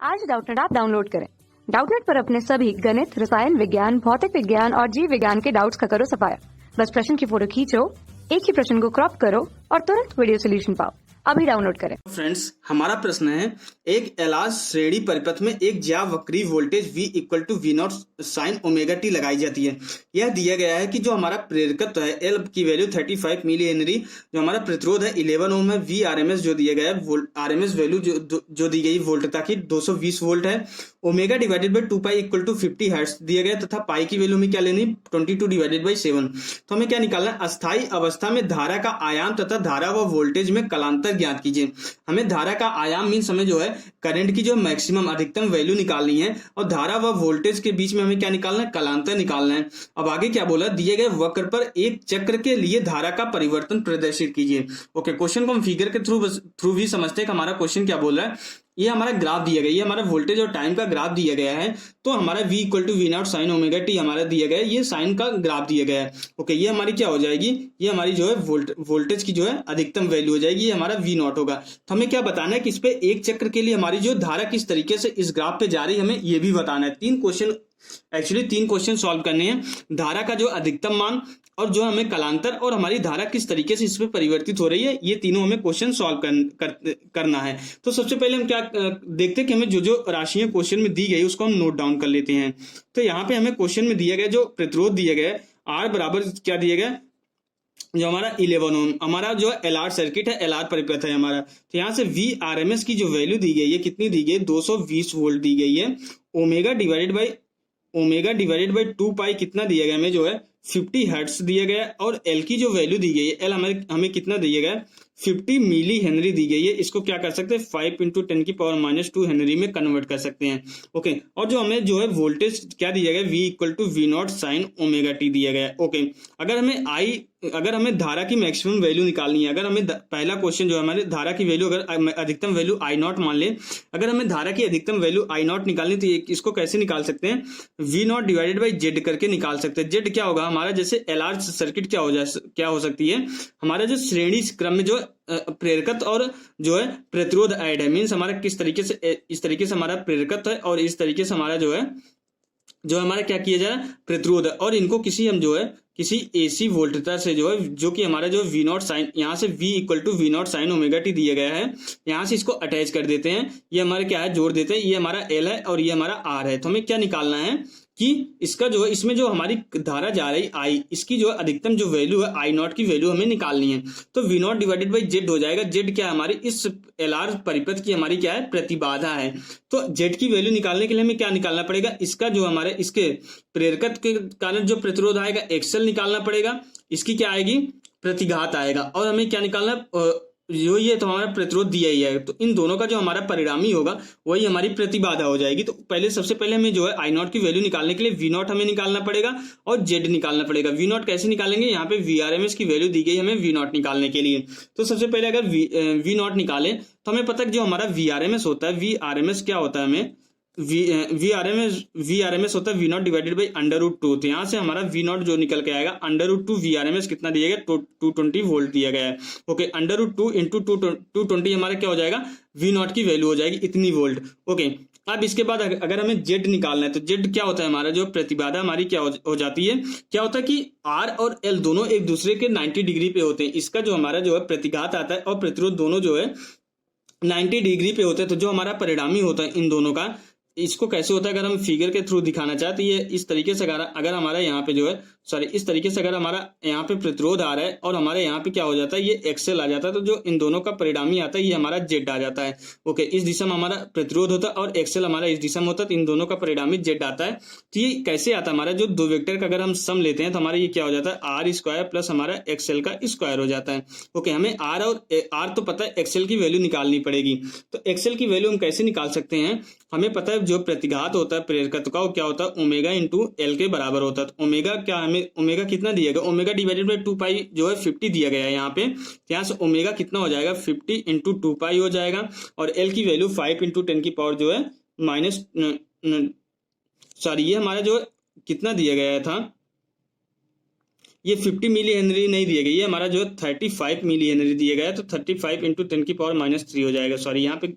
आज Doubtnut app download करें। Doubtnut पर अपने सभी गणित, रसायन विज्ञान, भौतिक विज्ञान और जीव विज्ञान के डाउट्स का करो सफाया। बस प्रश्न की फोटो खींचो, एक ही प्रश्न को क्रॉप करो और तुरंत वीडियो सोल्यूशन पाओ। अभी डाउनलोड करें। फ्रेंड्स, हमारा प्रश्न है, एक एलार्ज श्रेणी परिपथ में एक ज्यावक्री voltage V equal to V naught sine omega t लगाई जाती है। यह दिया गया है कि जो हमारा प्रेरकत्व है L की वैल्यू 35 मिली हेनरी, जो हमारा प्रतिरोध है 11 ओम है, V RMS जो दिया गया है RMS वैल्यू जो दी गई वोल्टता की 220 वोल्ट है, omega divided by 2 pi equal to 50 hertz दिया गया, तथा पाई की वैल्यू में क्या लेनी 22 डिवाइडेड बाई 7। तो हमें क्या निकालना है, अस्थायी अवस्था में धारा का आयाम तथा धारा व वोल्टेज में कलांतर ज्ञात कीजिए। हमें धारा का आयाम मीन्स हमें जो है करंट की जो मैक्सिमम अधिकतम वैल्यू निकालनी है, और धारा व वोल्टेज के बीच में हमें क्या निकालना है, कलांतर निकालना है। अब आगे क्या बोला, दिए गए वक्र पर एक चक्र के लिए धारा का परिवर्तन प्रदर्शित कीजिए। ओके, क्वेश्चन को हम फिगर के थ्रू भी समझते हैं कि हमारा क्वेश्चन क्या बोल रहा है। ये हमारा ग्राफ दिया गया, ये हमारा वोल्टेज और टाइम का ग्राफ दिया गया है। तो हमारा V equal to V naught sine omega t हमारा दिया गया है, ये साइन का ग्राफ दिया गया है। ओके, ये हमारी क्या हो जाएगी, ये हमारी जो है वोल्टेज की जो है अधिकतम वैल्यू हो जाएगी, ये हमारा V नॉट होगा। तो हमें क्या बताना है कि इस पे एक चक्र के लिए हमारी जो धारा किस तरीके से इस ग्राफ पे जा रही है, हमें ये भी बताना है। तीन क्वेश्चन सॉल्व करने हैं, धारा का जो अधिकतम मान और जो हमें कलांतर और हमारी धारा किस तरीके से इसमें परिवर्तित हो रही है, ये तीनों हमें क्वेश्चन सॉल्व करना है। तो सबसे पहले हम क्या देखते हैं कि हमें जो राशियां क्वेश्चन में दी गई उसको हम नोट डाउन कर लेते हैं। तो यहाँ पे हमें क्वेश्चन में दिया गया जो प्रतिरोध दिया गया R बराबर क्या दिया गया, जो हमारा 11 ओम, हमारा जो LR सर्किट है, LR परिपथ है हमारा। तो यहाँ से V RMS की जो वैल्यू दी गई है, कितनी दी गई है, 220 वोल्ट दी गई है। ओमेगा डिवाइडेड बाई 2 पाई कितना दिया गया हमें, जो है 50 हर्ट्ज दिया गया, और L की जो वैल्यू दी गई है, L हमें कितना दिया गया, 50 मिली हेनरी दी गई है। इसको क्या कर सकते हैं, 5 इंटू 10 की पावर माइनस 2 हेनरी में कन्वर्ट कर सकते हैं। ओके, और जो हमें जो है वोल्टेज क्या दिया गया, V equal to V naught sine omega t दिया गया। ओके, अगर हमें धारा की मैक्सिमम वैल्यू निकालनी है, अगर हमें पहला क्वेश्चन जो है हमारे धारा की वैल्यू, अगर अधिकतम वैल्यू I नॉट मान ले, अगर हमें धारा की अधिकतम वैल्यू I नॉट निकालनी तो इसको कैसे निकाल सकते हैं, V not divided by Z करके निकाल सकते हैं। जेड क्या होगा हमारा, जैसे LR सर्किट क्या हो सकती है, हमारा जो श्रेणी क्रम में जो प्रेरकत और जो है प्रतिरोध ऐड है, मीन्स हमारा किस तरीके से, इस तरीके से हमारा प्रेरकत है और इस तरीके से हमारा जो हमारा क्या किया जा रहा है, प्रतिरोध है, और इनको किसी AC वोल्टता से जो कि हमारा जो V नॉट साइन, यहाँ से V equal to V naught sine omega t दिया गया है, यहाँ से इसको अटैच कर देते हैं। ये हमारा क्या है, जोड़ देते हैं, ये हमारा L है और ये हमारा R है। तो हमें क्या निकालना है कि इसका जो है, इसमें जो हमारी धारा जा रही I, इसकी जो अधिकतम जो वैल्यू है I नॉट की वैल्यू हमें निकालनी है। तो V not divided by Z हो जाएगा। जेड क्या है, हमारी इस LR परिपथ की हमारी क्या है, प्रतिबाधा है। तो जेड की वैल्यू निकालने के लिए हमें क्या निकालना पड़ेगा, इसका जो हमारे इसके प्रेरकत्व के कारण जो प्रतिरोध आएगा XL निकालना पड़ेगा, इसकी क्या आएगी, प्रतिघात आएगा, और हमें क्या निकालना, जो ये तो हमारा प्रतिरोध दिया ही है। तो इन दोनों का जो हमारा परिणामी होगा वही हमारी प्रतिबाधा हो जाएगी। तो सबसे पहले हमें जो है I नॉट की वैल्यू निकालने के लिए V नॉट हमें निकालना पड़ेगा और Z निकालना पड़ेगा। V नॉट कैसे निकालेंगे, यहाँ पे V RMS की वैल्यू दी गई हमें V नॉट निकालने के लिए। तो सबसे पहले अगर V नॉट निकाले तो हमें पता है जो हमारा V RMS होता है, V RMS क्या होता है, हमें V RMS होता है V नॉट डिवाइडेड बाई √2। तो यहाँ से हमारा V नॉट जो निकल के आएगा, √2 V RMS कितना दिया गया, 220 वोल्ट दिया गया है। ओके, √2 इंटू 220 हमारा क्या हो जाएगा, V नॉट की वैल्यू हो जाएगी इतनी वोल्ट। ओके, अब इसके बाद अगर हमें Z निकालना है तो Z क्या होता है, हमारा जो प्रतिबाधा हमारी क्या हो जाती है, क्या होता है कि R और L दोनों एक दूसरे के 90 डिग्री पे होते हैं। इसका जो हमारा जो है प्रतिघात आता है और प्रतिरोध दोनों जो है 90 डिग्री पे होते हैं। तो जो हमारा परिणामी होता है इन दोनों का, इसको कैसे होता है, अगर हम फिगर के थ्रू दिखाना चाहते हैं, ये इस तरीके से अगर हमारा यहाँ पे जो है इस तरीके से अगर हमारा यहाँ पे प्रतिरोध आ रहा है और हमारे यहाँ पे क्या हो जाता है, ये XL आ जाता है। तो जो इन दोनों का परिणामी आता है ये हमारा Z आ जाता है। ओके, इस दिशा में हमारा प्रतिरोध होता है और XL हमारा इस दिशा में होता है, तो इन दोनों का परिणामी Z आता है। तो ये कैसे आता है, हमारा जो दो वेक्टर का अगर हम सम लेते हैं तो हमारा ये क्या हो जाता है, R स्क्वायर प्लस हमारा XL का स्क्वायर हो जाता है। ओके, हमें R तो पता है, XL की वैल्यू निकालनी पड़ेगी। तो XL की वैल्यू हम कैसे निकाल सकते हैं, हमें पता है जो प्रतिघात होता है प्रेरकत्व का वो क्या होता है, ओमेगा इंटू L के बराबर होता है। तो ओमेगा क्या, हमें ओमेगा कितना दिया गया, ओमेगा डिवाइडेड बाई 2 पाई जो है 50 दिया गया है यहाँ पे। यहाँ से ओमेगा कितना हो जाएगा, 50 इंटू 2 पाई हो जाएगा, और L की वैल्यू 5 इंटू 10 की पावर जो है माइनस, ये हमारा जो कितना दिया गया था, ये 50 मिली हेनरी नहीं दिए गए, ये हमारा जो है 35 मिली हेनरी दिए गया है, तो 35 इंटू 10⁻³ हो जाएगा। सॉरी, यहाँ पे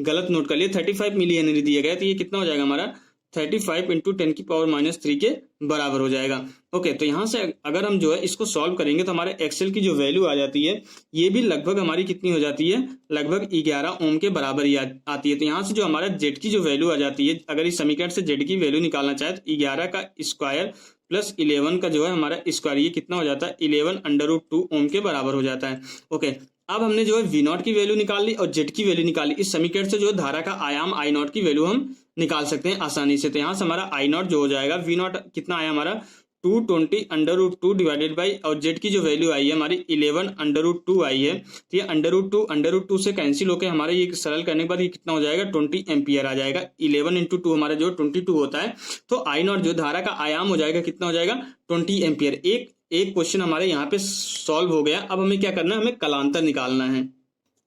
गलत नोट कर लिया, 35 मिली हेनरी दिया गया है, तो ये कितना हो जाएगा हमारा 35 इंटू 10⁻³ के बराबर हो जाएगा। ओके, तो यहाँ से अगर हम जो है इसको सॉल्व करेंगे तो हमारे एक्सेल की जो वैल्यू आ जाती है ये भी लगभग हमारी कितनी हो जाती है, लगभग 11 ओम के बराबर ही आती है। तो यहाँ से जो हमारा जेड की जो वैल्यू आ जाती है, अगर इस समीकरण से जेड की वैल्यू निकालना चाहे तो 11 का स्क्वायर प्लस 11 का जो है हमारा स्क्वायर, ये कितना हो जाता है 11√2 ओम के बराबर हो जाता है। ओके, अब हमने जो है वी नॉट की वैल्यू निकाल ली और जेड की वैल्यू निकाल ली। इस समीकरण से जो है धारा का आयाम आई नॉट की वैल्यू हम निकाल सकते हैं आसानी से। तो यहाँ से हमारा आई नॉट जो हो जाएगा, वी नॉट कितना आया हमारा 220√2 डिवाइडेड बाई, और जेड की जो वैल्यू आई है हमारी 11√2 आई है, तो ये √2 से कैंसिल होकर हमारा ये सरल करने के बाद ये कितना हो जाएगा 20 एम्पियर आ जाएगा। 11 इंटू 2 हमारा जो 22 होता है, तो आई नॉट जो धारा का आयाम हो जाएगा कितना हो जाएगा 20 एम्पियर। एक क्वेश्चन हमारे यहाँ पे सॉल्व हो गया। अब हमें क्या करना है, हमें कलांतर निकालना है।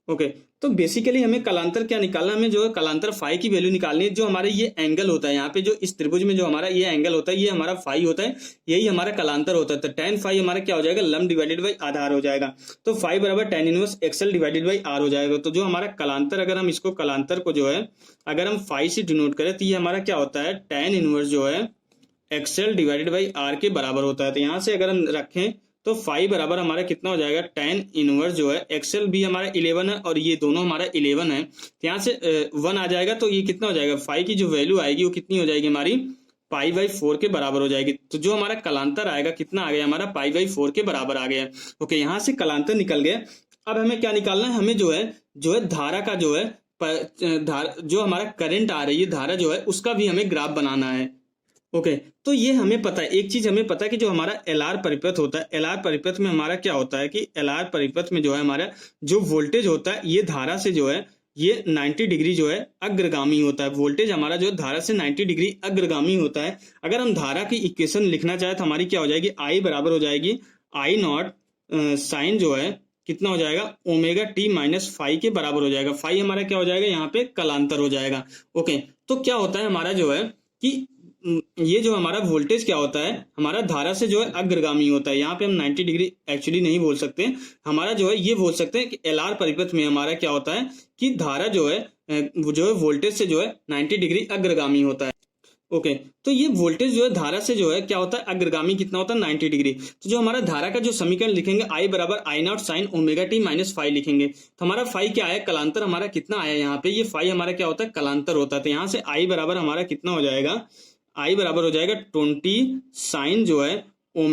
ओके, तो बेसिकली हमें कलांतर क्या निकालना है, हमें जो है कलांतर फाई की वैल्यू निकालनी है। जो हमारे ये एंगल होता है यहाँ पे, जो इस त्रिभुज में जो हमारा ये एंगल होता है, ये हमारा फाई होता है, यही हमारा कलांतर होता है। तो tan फाई हमारा क्या हो जाएगा, लंब डिवाइडेड बाई आधार हो जाएगा। तो फाई बराबर tan inverse XL divided by R हो जाएगा। तो जो हमारा कलांतर, अगर हम इसको कलांतर को जो है अगर हम फाई से डिनोट करें तो ये हमारा क्या होता है tan इनवर्स जो है XL डिवाइडेड बाई R के बराबर होता है। तो यहाँ से अगर हम रखें तो फाई बराबर हमारा कितना हो जाएगा tan इनवर्स जो है XL भी हमारा 11 है और ये दोनों हमारा 11 है, तो यहाँ से 1 आ जाएगा। तो ये कितना हो जाएगा, फाई की जो वैल्यू आएगी वो कितनी हो जाएगी हमारी π/4 के बराबर हो जाएगी। तो जो हमारा कलांतर आएगा कितना आ गया हमारा π/4 के बराबर आ गया। ओके, यहाँ से कलांतर निकल गया। अब हमें क्या निकालना है, हमें जो है धारा का जो है जो हमारा करंट आ रही है धारा जो है उसका भी हमें ग्राफ बनाना है। ओके, तो ये हमें पता है, एक चीज हमें पता है कि जो हमारा LR परिपथ होता है, LR परिपथ में हमारा क्या होता है कि LR परिपथ में जो है हमारा जो वोल्टेज होता है ये धारा से जो है ये 90 डिग्री जो है अग्रगामी होता है। वोल्टेज हमारा जो है धारा से 90 डिग्री अग्रगामी होता है। अगर हम धारा की इक्वेशन लिखना चाहे तो हमारी क्या हो जाएगी, I बराबर हो जाएगी I नॉट साइन जो है कितना हो जाएगा ω t - फाई के बराबर हो जाएगा। फाई हमारा क्या हो जाएगा, यहाँ पे कलांतर हो जाएगा। ओके, तो क्या होता है हमारा जो है कि ये जो हमारा वोल्टेज क्या होता है, हमारा धारा से जो है अग्रगामी होता है। यहाँ पे हम 90 डिग्री एक्चुअली नहीं बोल सकते, हमारा जो है ये बोल सकते हैं कि LR परिपथ में हमारा क्या होता है कि धारा जो है वोल्टेज से जो है 90 डिग्री अग्रगामी होता है। ओके, तो ये वोल्टेज जो है धारा से जो है क्या होता है अग्रगामी कितना होता है 90 डिग्री। तो जो हमारा धारा का जो समीकरण लिखेंगे I बराबर I naught sine ω t - phi लिखेंगे। तो हमारा फाई क्या है, कलांतर हमारा कितना आया यहाँ पे, ये फाई हमारा क्या होता है कलांतर होता है। तो यहाँ से I बराबर हमारा कितना हो जाएगा, I बराबर हो जाएगा 20 साइन जो है ω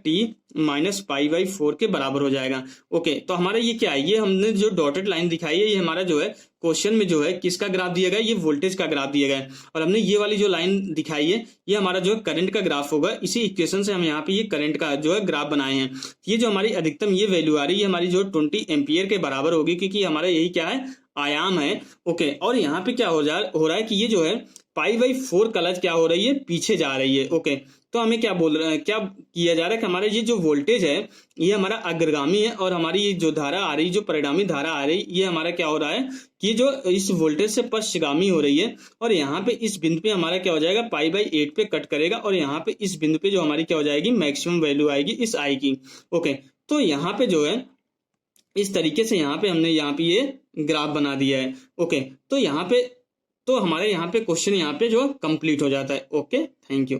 t - π/4 के बराबर हो जाएगा। ओके, तो हमारा ये क्या है, ये हमने जो डॉटेड लाइन दिखाई है ये हमारा जो है क्वेश्चन में जो है किसका ग्राफ दिया गया है, ये वोल्टेज का ग्राफ दिया गया है। और हमने ये वाली जो लाइन दिखाई है ये हमारा जो है करंट का ग्राफ होगा। इसी इक्वेशन से हम यहाँ पे ये करंट का जो है ग्राफ बनाए हैं। ये जो हमारी अधिकतम ये वैल्यू आ रही है हमारी जो 20 एम्पियर के बराबर होगी, क्योंकि हमारा यही क्या है आयाम है। ओके, और यहाँ पे क्या हो रहा है कि ये जो है π/4 कलज क्या हो रही है, पीछे जा रही है। ओके, तो हमें क्या बोल रहे हैं, क्या किया जा रहा है कि हमारा ये जो वोल्टेज है ये हमारा अग्रगामी है और हमारी ये जो धारा आ रही, जो परिणामी धारा आ रही, ये हमारा क्या हो रहा है कि जो इस वोल्टेज से पश्चगामी हो रही है। और यहाँ पे इस बिंदु पे हमारा क्या हो जाएगा π/8 पे कट करेगा और यहाँ पे इस बिंदु पे जो हमारी क्या हो जाएगी मैक्सिमम वैल्यू आएगी इस I की। ओके, तो यहाँ पे जो है इस तरीके से यहाँ पे हमने यहाँ पे ये ग्राफ बना दिया है। ओके, तो यहाँ पे तो हमारे यहाँ पे क्वेश्चन यहाँ पे जो कंप्लीट हो जाता है। Okay, thank you.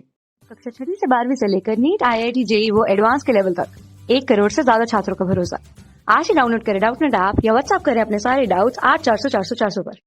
कक्षा 6वीं से 12वीं से लेकर नीट, IIT, JEE वो एडवांस के लेवल तक 1 करोड़ से ज्यादा छात्रों का भरोसा। आज ही डाउनलोड करें डाउटनेट ऐप या व्हाट्सएप करें अपने सारे डाउट्स 8400 400 400 पर।